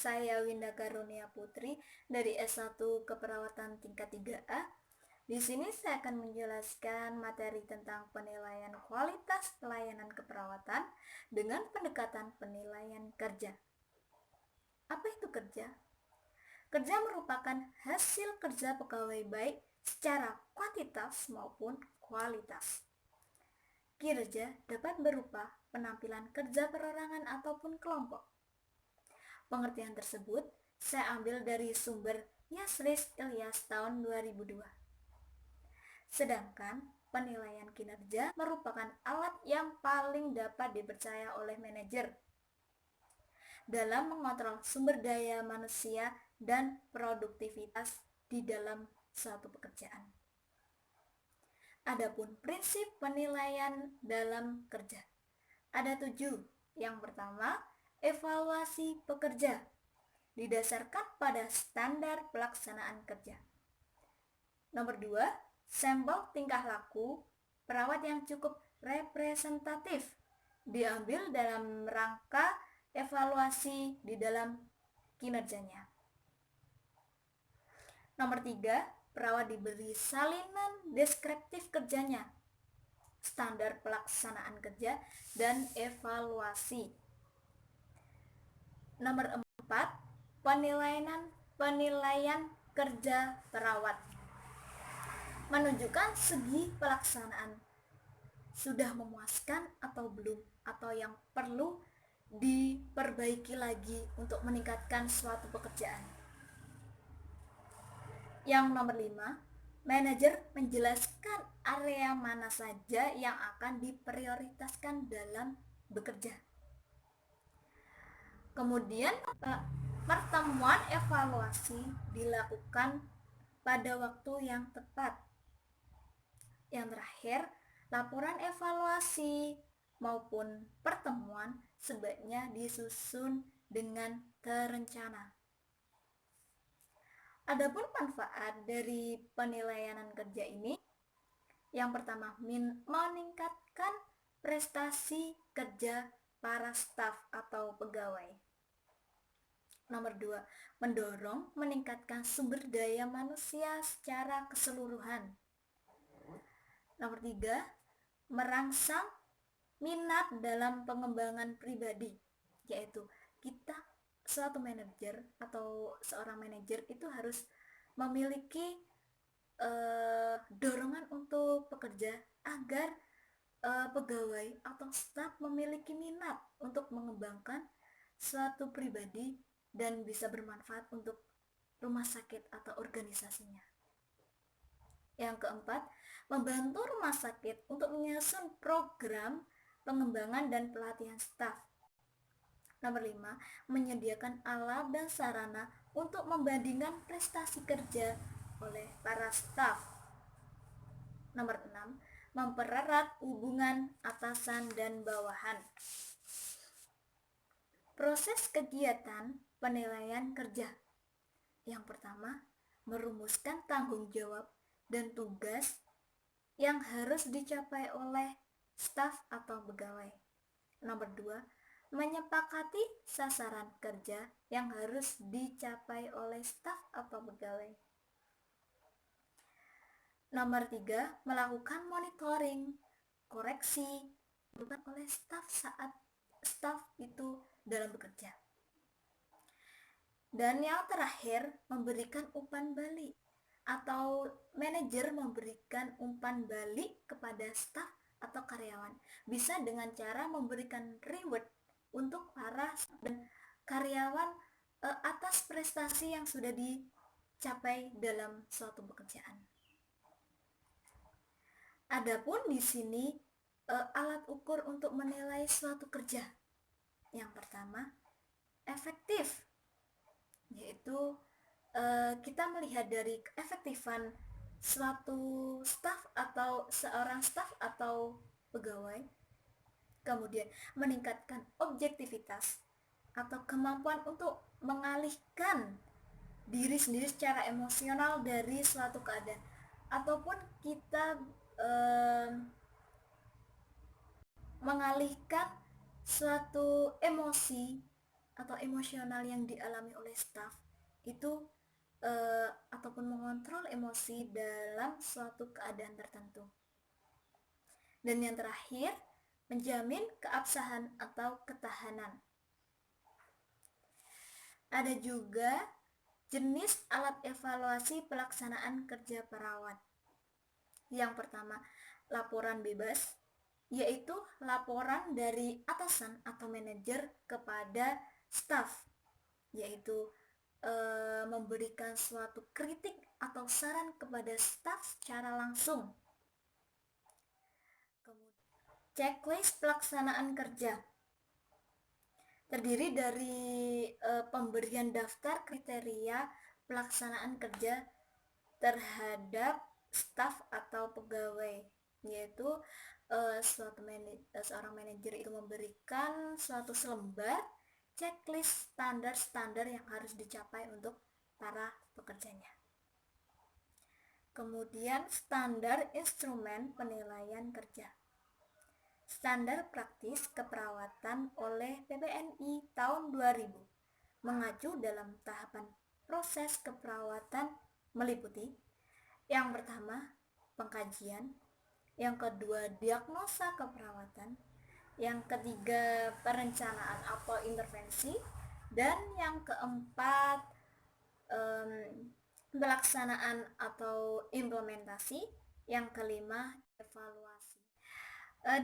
saya Winda Karunia Putri dari S1 Keperawatan tingkat 3A. Di sini saya akan menjelaskan materi tentang penilaian kualitas pelayanan keperawatan dengan pendekatan penilaian kerja. Apa itu kerja? Kerja merupakan hasil kerja pegawai baik secara kuantitas maupun kualitas. Kinerja dapat berupa penampilan kerja perorangan ataupun kelompok. Pengertian tersebut saya ambil dari sumber Yasris Ilyas tahun 2002. Sedangkan penilaian kinerja merupakan alat yang paling dapat dipercaya oleh manajer dalam mengontrol sumber daya manusia dan produktivitas di dalam suatu pekerjaan. Adapun prinsip penilaian dalam kerja ada 7. Yang pertama, evaluasi pekerja didasarkan pada standar pelaksanaan kerja. Nomor 2, sampel tingkah laku perawat yang cukup representatif diambil dalam rangka evaluasi di dalam kinerjanya. Nomor 3, perawat diberi salinan deskriptif kerjanya, standar pelaksanaan kerja, dan evaluasi. Nomor 4, penilaian kerja perawat menunjukkan segi pelaksanaan sudah memuaskan atau belum, atau yang perlu diperbaiki lagi untuk meningkatkan suatu pekerjaan. Yang nomor 5, manajer menjelaskan area mana saja yang akan diprioritaskan dalam bekerja. Kemudian pertemuan evaluasi dilakukan pada waktu yang tepat. Yang terakhir, laporan evaluasi maupun pertemuan sebaiknya disusun dengan terencana. Adapun manfaat dari penilaian kerja ini, yang pertama, meningkatkan prestasi kerja para staf atau pegawai. Nomor 2, mendorong meningkatkan sumber daya manusia secara keseluruhan. Nomor 3, merangsang minat dalam pengembangan pribadi, yaitu kita suatu manajer atau seorang manajer itu harus memiliki dorongan untuk bekerja agar pegawai atau staf memiliki minat untuk mengembangkan suatu pribadi dan bisa bermanfaat untuk rumah sakit atau organisasinya. Yang keempat, membantu rumah sakit untuk menyusun program pengembangan dan pelatihan staf. Nomor 5, menyediakan alat dan sarana untuk membandingkan prestasi kerja oleh para staf. Nomor 6, mempererat hubungan atasan dan bawahan. Proses kegiatan penilaian kerja. Yang pertama, merumuskan tanggung jawab dan tugas yang harus dicapai oleh staf atau pegawai. Nomor 2, menyepakati sasaran kerja yang harus dicapai oleh staf atau pegawai. Nomor 3, melakukan monitoring, koreksi oleh staf saat staf itu dalam bekerja. Dan yang terakhir, memberikan umpan balik atau manajer memberikan umpan balik kepada staf atau karyawan. Bisa dengan cara memberikan reward untuk para dan karyawan atas prestasi yang sudah dicapai dalam suatu pekerjaan. Adapun di sini alat ukur untuk menilai suatu kerja. Yang pertama, efektif, yaitu kita melihat dari keefektifan suatu staf atau seorang staf atau pegawai. Kemudian meningkatkan objektivitas atau kemampuan untuk mengalihkan diri sendiri secara emosional dari suatu keadaan, ataupun kita mengalihkan suatu emosi atau emosional yang dialami oleh staf itu ataupun mengontrol emosi dalam suatu keadaan tertentu. Dan yang terakhir, menjamin keabsahan atau ketahanan. Ada juga jenis alat evaluasi pelaksanaan kerja perawat. Yang pertama, laporan bebas, yaitu laporan dari atasan atau manajer kepada staf, yaitu memberikan suatu kritik atau saran kepada staf secara langsung. Kemudian, checklist pelaksanaan kerja terdiri dari pemberian daftar kriteria pelaksanaan kerja terhadap staf atau pegawai, yaitu seorang manajer itu memberikan suatu selembar checklist standar-standar yang harus dicapai untuk para pekerjanya. Kemudian standar instrumen penilaian kerja. Standar praktis keperawatan oleh PBNI tahun 2000 mengacu dalam tahapan proses keperawatan meliputi yang pertama, pengkajian, yang kedua, diagnosa keperawatan, yang ketiga, perencanaan atau intervensi, dan yang keempat, pelaksanaan atau implementasi, yang kelima, evaluasi.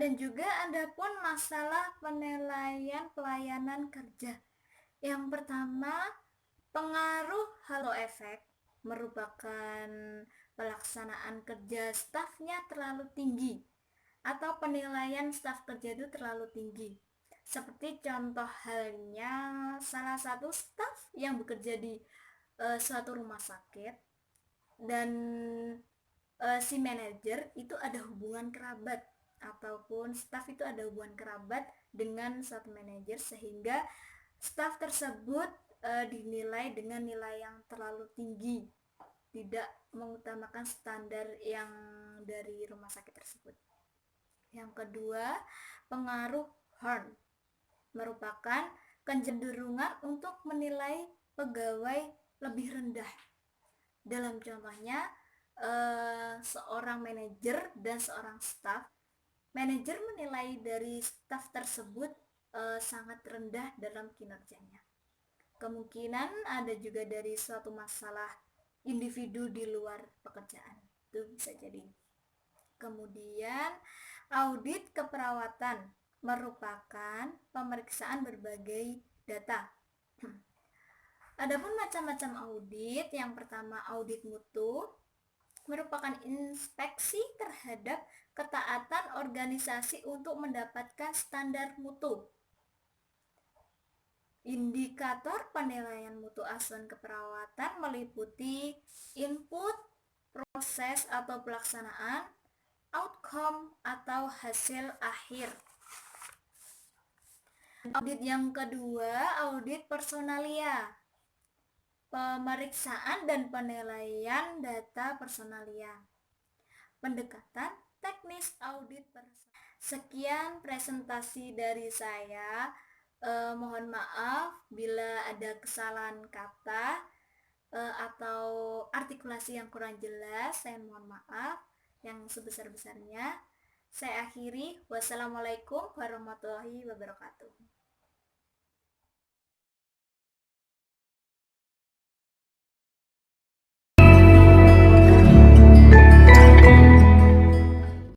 Dan juga ada pun masalah penilaian pelayanan kerja. Yang pertama, pengaruh halo efek merupakan pelaksanaan kerja stafnya terlalu tinggi atau penilaian staf kerja itu terlalu tinggi. Seperti contoh halnya salah satu staf yang bekerja di suatu rumah sakit dan si manajer itu ada hubungan kerabat ataupun staf itu ada hubungan kerabat dengan suatu manajer sehingga staf tersebut dinilai dengan nilai yang terlalu tinggi, tidak mengutamakan standar yang dari rumah sakit tersebut. Yang kedua, pengaruh Horn merupakan kecenderungan untuk menilai pegawai lebih rendah. Dalam contohnya, seorang manajer dan seorang staf. Manajer menilai dari staf tersebut sangat rendah dalam kinerjanya. Kemungkinan ada juga dari suatu masalah individu di luar pekerjaan, itu bisa jadi. Kemudian audit keperawatan merupakan pemeriksaan berbagai data. Adapun macam-macam audit, yang pertama audit mutu merupakan inspeksi terhadap ketaatan organisasi untuk mendapatkan standar mutu. Indikator penilaian mutu asuhan keperawatan meliputi input, proses atau pelaksanaan, outcome atau hasil akhir. Audit yang kedua, audit personalia. Pemeriksaan dan penilaian data personalia. Pendekatan teknis audit personalia. Sekian presentasi dari saya. Mohon maaf bila ada kesalahan kata atau artikulasi yang kurang jelas. Saya mohon maaf yang sebesar-besarnya. Saya akhiri. Wassalamualaikum warahmatullahi wabarakatuh.